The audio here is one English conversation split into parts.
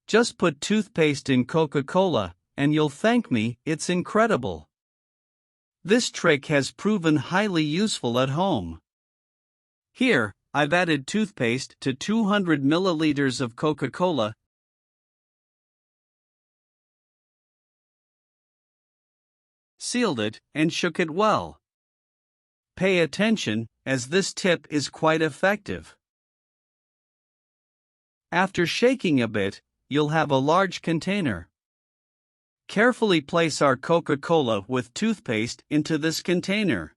Just put toothpaste in Coca-Cola, and you'll thank me, it's incredible. This trick has proven highly useful at home. Here, I've added toothpaste to 200 milliliters of Coca-Cola, sealed it, and shook it well. Pay attention, as this tip is quite effective. After shaking a bit, you'll have a large container. Carefully place our Coca-Cola with toothpaste into this container.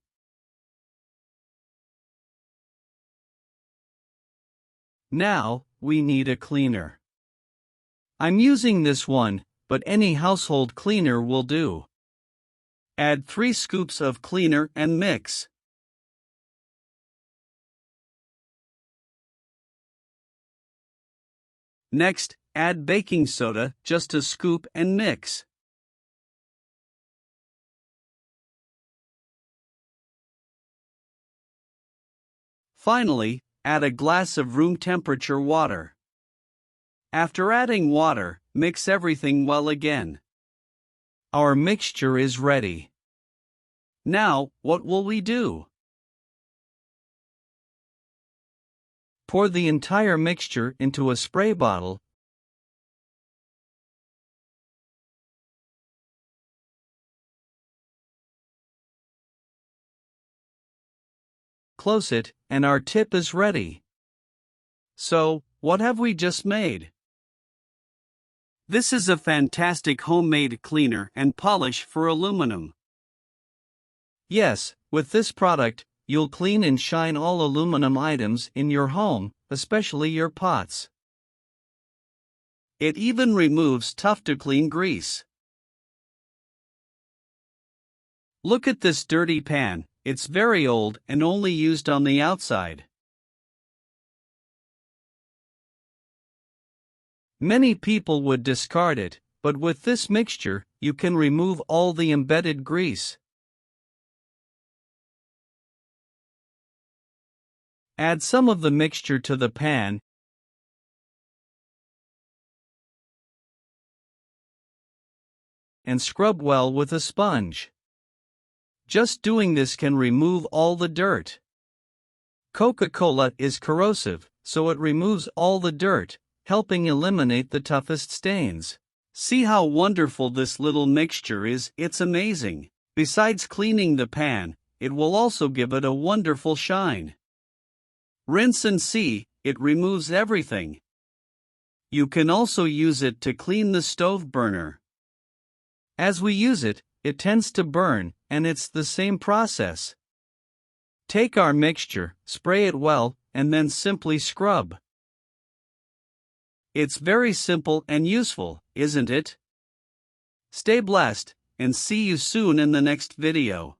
Now, we need a cleaner. I'm using this one, but any household cleaner will do. Add 3 scoops of cleaner and mix. Next, add baking soda, just a scoop, and mix. Finally, add a glass of room temperature water. After adding water, mix everything well again. Our mixture is ready. Now, what will we do? Pour the entire mixture into a spray bottle. Close it, and our tip is ready. So, what have we just made? This is a fantastic homemade cleaner and polish for aluminum. Yes, with this product, you'll clean and shine all aluminum items in your home, especially your pots. It even removes tough-to-clean grease. Look at this dirty pan, it's very old and only used on the outside. Many people would discard it, but with this mixture, you can remove all the embedded grease. Add some of the mixture to the pan and scrub well with a sponge. Just doing this can remove all the dirt. Coca-Cola is corrosive, so it removes all the dirt, helping eliminate the toughest stains. See how wonderful this little mixture is, it's amazing. Besides cleaning the pan, it will also give it a wonderful shine. Rinse and see, it removes everything. You can also use it to clean the stove burner. As we use it, it tends to burn, and it's the same process. Take our mixture, spray it well, and then simply scrub. It's very simple and useful, isn't it? Stay blessed, and see you soon in the next video.